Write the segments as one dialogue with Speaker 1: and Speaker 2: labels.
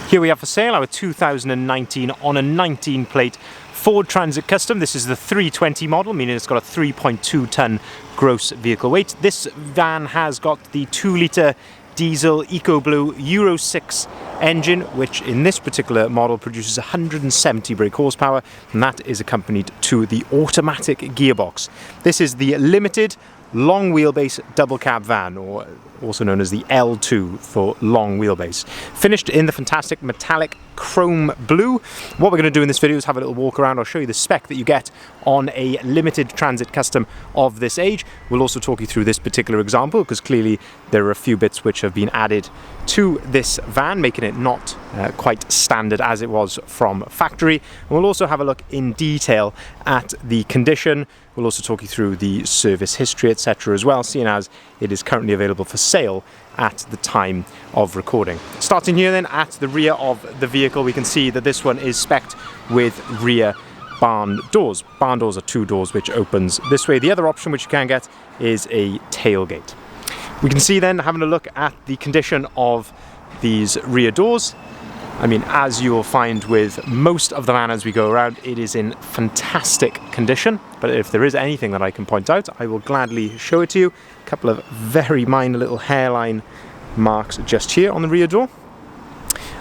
Speaker 1: Here we have for sale our 2019 on a 19 plate Ford Transit Custom. This is the 320 model, meaning it's got a 3.2 ton gross vehicle weight. This van has got the 2 litre diesel EcoBlue Euro 6 engine, which in this particular model produces 170 brake horsepower, and that is accompanied to the automatic gearbox. This is the limited long wheelbase double cab van, or also known as the L2 for long wheelbase. Finished in the fantastic metallic chrome blue. What we're going to do in this video is have a little walk around. I'll show you the spec that you get on a limited Transit Custom of this age. We'll also talk you through this particular example, because clearly there are a few bits which have been added to this van, making it not quite standard as it was from factory. And we'll also have a look in detail at the condition. We'll also talk you through the service history, etc. as well, seeing as it is currently available for sale at the time of recording. Starting here then at the rear of the vehicle, we can see that this one is spec'd with rear barn doors. Barn doors are 2 doors which opens this way. The other option which you can get is a tailgate. We can see then, having a look at the condition of these rear doors, I mean, as you will find with most of the van as we go around, it is in fantastic condition. But if there is anything that I can point out, I will gladly show it to you. A couple of very minor little hairline marks just here on the rear door.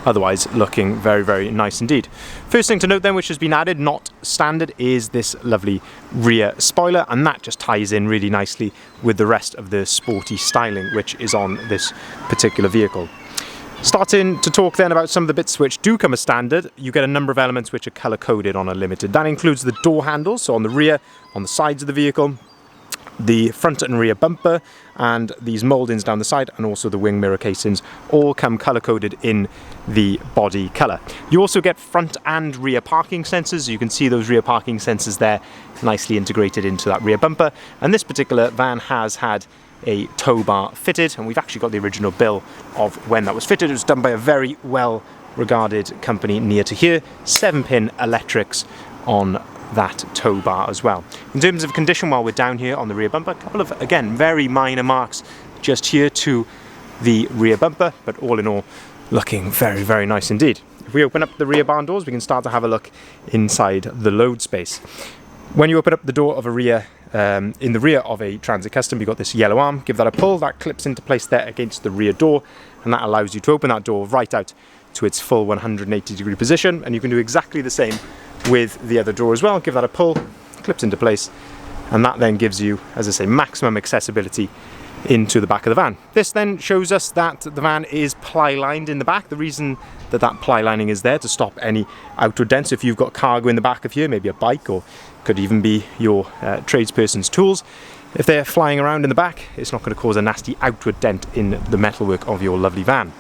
Speaker 1: Otherwise, looking very, very nice indeed. First thing to note then, which has been added, not standard, is this lovely rear spoiler, and that just ties in really nicely with the rest of the sporty styling which is on this particular vehicle. Starting to talk then about some of the bits which do come as standard, you get a number of elements which are colour coded on a limited. That includes the door handles, so on the rear, on the sides of the vehicle, the front and rear bumper, and these mouldings down the side, and also the wing mirror casings, all come colour coded in the body colour. You also get front and rear parking sensors. You can see those rear parking sensors there nicely integrated into that rear bumper, and this particular van has had a tow bar fitted, and we've actually got the original bill of when that was fitted. It was done by a very well regarded company near to here. 7-pin electrics on that tow bar as well. In terms of condition, while we're down here on the rear bumper, a couple of, again, very minor marks just here to the rear bumper, but all in all looking very, very nice indeed. If we open up the rear barn doors, we can start to have a look inside the load space. When you open up the door of a rear in the rear of a Transit Custom, you've got this yellow arm. Give that a pull, that clips into place there against the rear door, and that allows you to open that door right out to its full 180-degree position. And you can do exactly the same with the other door as well. Give that a pull, clips into place, and that then gives you, as I say, maximum accessibility into the back of the van. This then shows us that the van is ply lined in the back. The reason that that ply lining is there to stop any outward dents. If you've got cargo in the back of here, maybe a bike, or could even be your tradesperson's tools, if they're flying around in the back, it's not going to cause a nasty outward dent in the metalwork of your lovely van.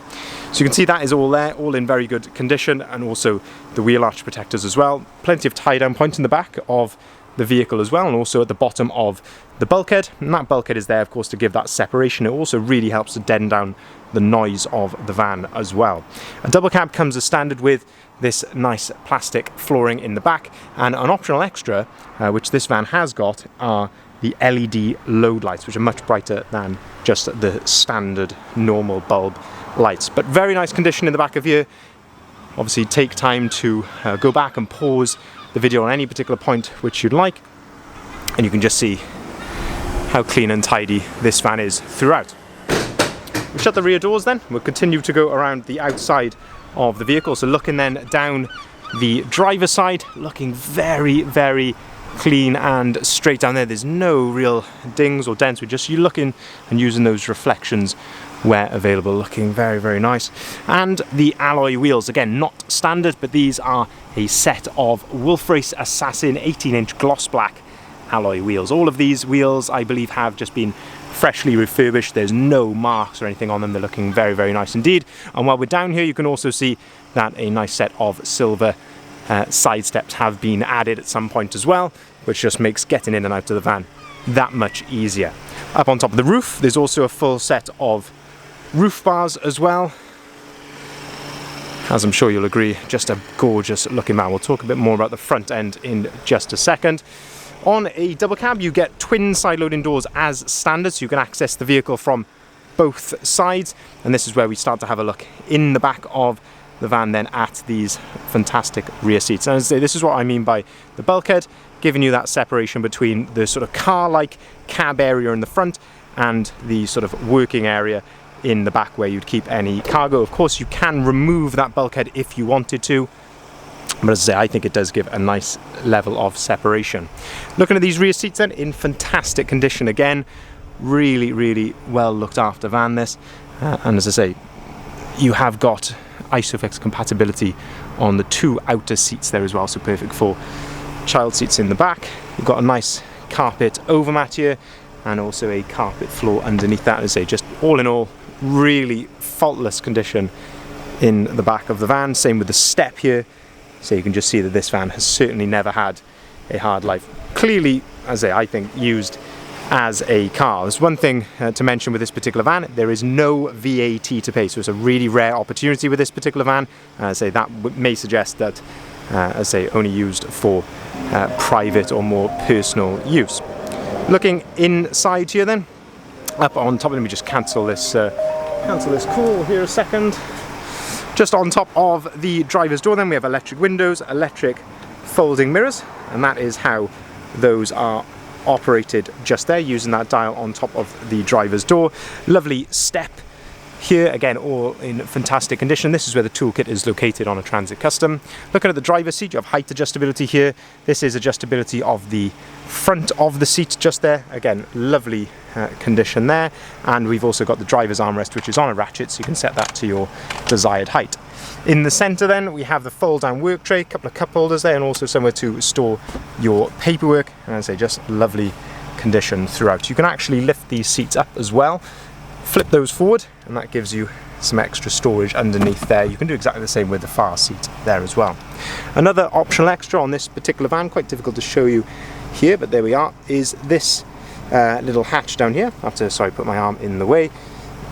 Speaker 1: So you can see that is all there, all in very good condition, and also the wheel arch protectors as well. Plenty of tie down points in the back of the vehicle as well, and also at the bottom of the bulkhead, and that bulkhead is there of course to give that separation. It also really helps to deaden down the noise of the van as well. A double cab comes as standard with this nice plastic flooring in the back, and an optional extra which this van has got are the LED load lights, which are much brighter than just the standard normal bulb lights. But very nice condition in the back of here. Obviously take time to go back and pause the video on any particular point which you'd like, and you can just see how clean and tidy this van is throughout. We'll shut the rear doors then. We'll continue to go around the outside of the vehicle. So looking then down the driver's side, looking very, very clean and straight down there. There's no real dings or dents. We're just looking and using those reflections where available, looking very, very nice. And the alloy wheels, again, not standard, but these are a set of Wolf Race Assassin 18-inch gloss black alloy wheels. All of these wheels, I believe, have just been freshly refurbished. There's no marks or anything on them. They're looking very, very nice indeed. And while we're down here, you can also see that a nice set of silver side steps have been added at some point as well, which just makes getting in and out of the van that much easier. Up on top of the roof, there's also a full set of roof bars as well. As I'm sure you'll agree, just a gorgeous looking van. We'll talk a bit more about the front end in just a second. On a double cab, you get twin side loading doors as standard, so you can access the vehicle from both sides. And this is where we start to have a look in the back of the van then at these fantastic rear seats. And as I say, this is what I mean by the bulkhead, giving you that separation between the sort of car-like cab area in the front and the sort of working area in the back where you'd keep any cargo. Of course, you can remove that bulkhead if you wanted to, but as I say, I think it does give a nice level of separation. Looking at these rear seats then, in fantastic condition again, really, really well looked after van this. And as I say, you have got ISOFIX compatibility on the 2 outer seats there as well, so perfect for child seats in the back. You've got a nice carpet overmat here and also a carpet floor underneath that. As I say, just all in all, really faultless condition in the back of the van. Same with the step here, so you can just see that this van has certainly never had a hard life. Clearly, as I say, I think used as a car. There's one thing to mention with this particular van: there is no VAT to pay, so it's a really rare opportunity with this particular van. As I say, that may suggest that as I say, only used for private or more personal use. Looking inside here then, up on top, let me just cancel this call here a second. Just on top of the driver's door then, we have electric windows, electric folding mirrors, and that is how those are operated just there, using that dial on top of the driver's door. Lovely step here, again, all in fantastic condition. This is where the toolkit is located on a Transit Custom. Looking at the driver's seat, you have height adjustability here. This is adjustability of the front of the seat just there. Again, lovely condition there. And we've also got the driver's armrest, which is on a ratchet, so you can set that to your desired height. In the centre then, we have the fold-down work tray, a couple of cup holders there, and also somewhere to store your paperwork. And as I say, just lovely condition throughout. You can actually lift these seats up as well, flip those forward, and that gives you some extra storage underneath there. You can do exactly the same with the far seat there as well. Another optional extra on this particular van, quite difficult to show you here, but there we are, is this little hatch down here. I have to, sorry, put my arm in the way.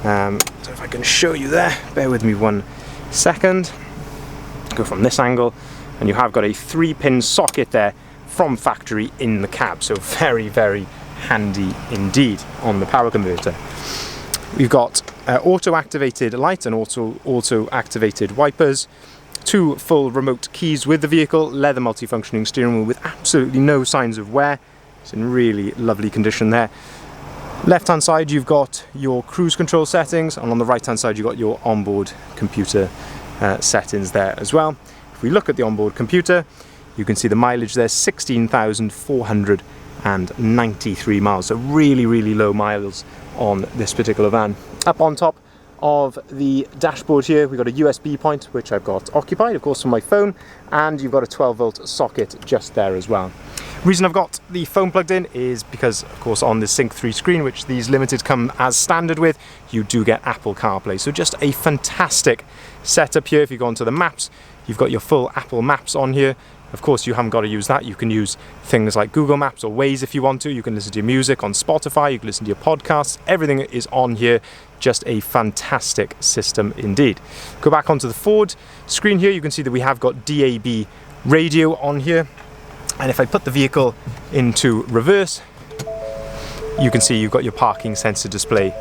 Speaker 1: So if I can show you there, bear with me one second. Go from this angle, and you have got a 3-pin socket there from factory in the cab, so very, very handy indeed on the power converter. We've got auto-activated lights and auto-activated wipers, 2 full remote keys with the vehicle, leather multifunctioning steering wheel with absolutely no signs of wear. It's in really lovely condition there. Left hand side you've got your cruise control settings, and on the right hand side you've got your onboard computer settings there as well. If we look at the onboard computer, you can see the mileage there, 16,493 miles, so really, really low miles on this particular van. Up on top of the dashboard here, we've got a USB point, which I've got occupied, of course, from my phone, and you've got a 12-volt socket just there as well. The reason I've got the phone plugged in is because, of course, on the Sync 3 screen, which these Limited come as standard with, you do get Apple CarPlay. So just a fantastic setup here. If you go onto the maps, you've got your full Apple Maps on here. Of course, you haven't got to use that. You can use things like Google Maps or Waze if you want to. You can listen to your music on Spotify. You can listen to your podcasts. Everything is on here. Just a fantastic system indeed. Go back onto the Ford screen here. You can see that we have got DAB radio on here. And if I put the vehicle into reverse, you can see you've got your parking sensor display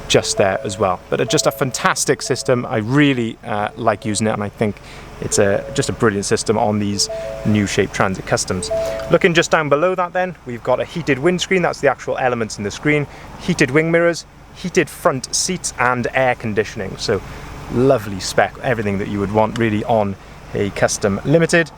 Speaker 1: just there as well. But just a fantastic system. I really like using it, and I think it's just a brilliant system on these new shape Transit Customs. Looking just down below that then, we've got a heated windscreen. That's the actual elements in the screen. Heated wing mirrors, heated front seats, and air conditioning. So lovely spec, everything that you would want really on a Custom Limited.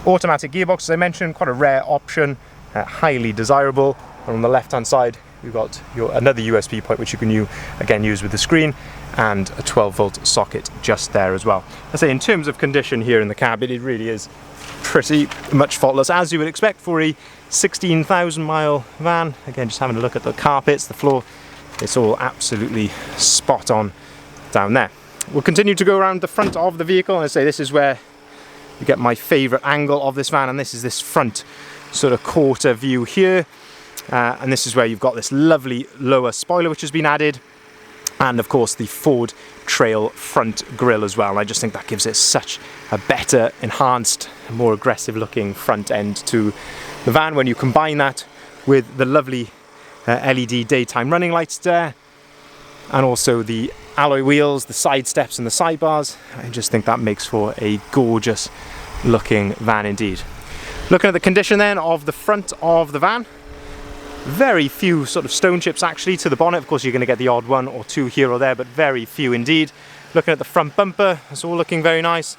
Speaker 1: Automatic gearbox, as I mentioned, quite a rare option, highly desirable. And on the left hand side, we've got another USB point, which you can use with the screen, and a 12-volt socket just there as well. I say, in terms of condition here in the cab, it really is pretty much faultless, as you would expect for a 16,000 mile van. Again, just having a look at the carpets, the floor, it's all absolutely spot on down there. We'll continue to go around the front of the vehicle, and I say this is where you get my favourite angle of this van, and this is this front sort of quarter view here. And this is where you've got this lovely lower spoiler which has been added, and of course the Ford Trail front grille as well. And I just think that gives it such a better, enhanced, more aggressive looking front end to the van when you combine that with the lovely LED daytime running lights there, and also the alloy wheels, the side steps and the sidebars. I just think that makes for a gorgeous looking van indeed. Looking at the condition then of the front of the van, very few sort of stone chips actually to the bonnet. Of course you're going to get the odd one or two here or there, but very few indeed. Looking at the front bumper, it's all looking very nice.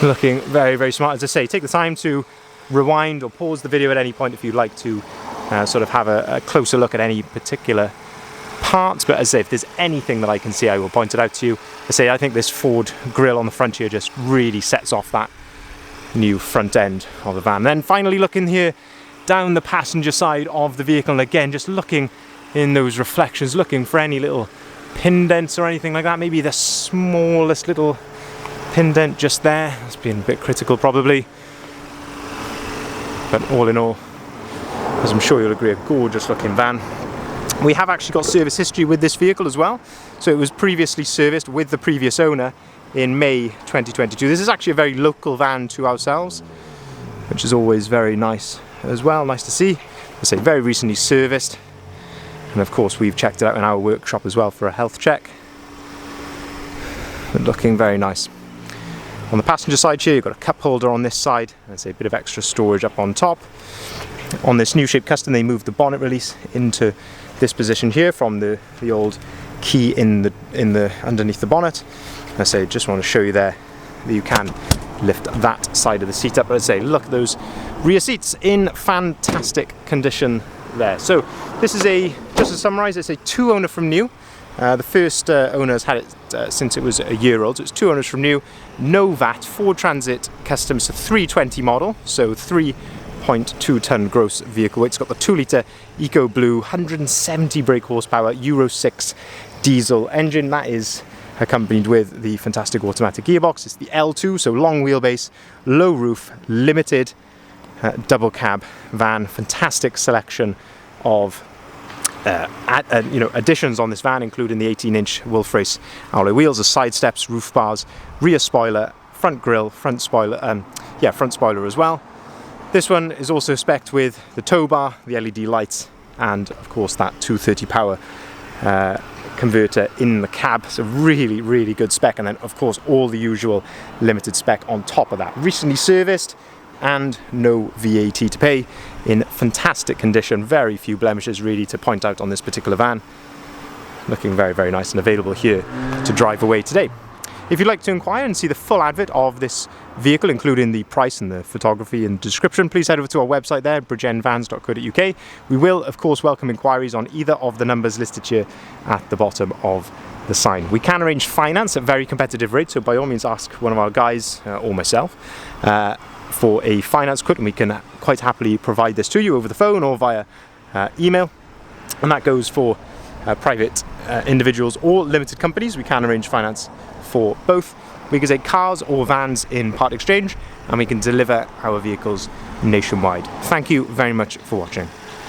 Speaker 1: Looking very, very smart. As I say, take the time to rewind or pause the video at any point if you'd like to sort of have a closer look at any particular parts. But as I say, if there's anything that I can see, I will point it out to you. I think this Ford grille on the front here just really sets off that new front end of the van. Then finally looking here down the passenger side of the vehicle, and again just looking in those reflections, looking for any little pin dents or anything like that. Maybe the smallest little pin dent just there. It's been a bit critical probably, but all in all, as I'm sure you'll agree, a gorgeous looking van. We have actually got service history with this vehicle as well. So it was previously serviced with the previous owner in May 2022. This is actually a very local van to ourselves, which is always very nice as well. Nice to see. I say very recently serviced, and of course we've checked it out in our workshop as well for a health check. But looking very nice. On the passenger side here, you've got a cup holder on this side, and a bit of extra storage up on top. On this new shape custom, they moved the bonnet release into this position here from the old key in the underneath the bonnet. I say just want to show you there that you can lift that side of the seat up. But I say look at those rear seats in fantastic condition there. So this is just to summarize, it's a 2-owner from new. The first owner has had it since it was a year old, so it's 2 owners from new, no VAT, Ford Transit Custom. It's a 320 model, so 3.2 ton gross vehicle weight. It's got the 2-litre Eco Blue, 170 brake horsepower, Euro 6 diesel engine. That is accompanied with the fantastic automatic gearbox. It's the L2, so long wheelbase, low roof, limited double cab van. Fantastic selection of additions on this van, including the 18-inch Wolf Race alloy wheels, the side steps, roof bars, rear spoiler, front grille, front spoiler as well. This one is also spec'd with the tow bar, the LED lights, and of course that 230 power converter in the cab. So really, really good spec, and then of course all the usual limited spec on top of that. Recently serviced and no VAT to pay, in fantastic condition, very few blemishes really to point out on this particular van. Looking very, very nice and available here to drive away today. If you'd like to inquire and see the full advert of this vehicle, including the price and the photography and description, please head over to our website there, bridgenvans.co.uk. We will, of course, welcome inquiries on either of the numbers listed here at the bottom of the sign. We can arrange finance at very competitive rates, so by all means ask one of our guys or myself for a finance quote, and we can quite happily provide this to you over the phone or via email. And that goes for private individuals or limited companies. We can arrange finance for both. We can take cars or vans in part exchange, and we can deliver our vehicles nationwide. Thank you very much for watching.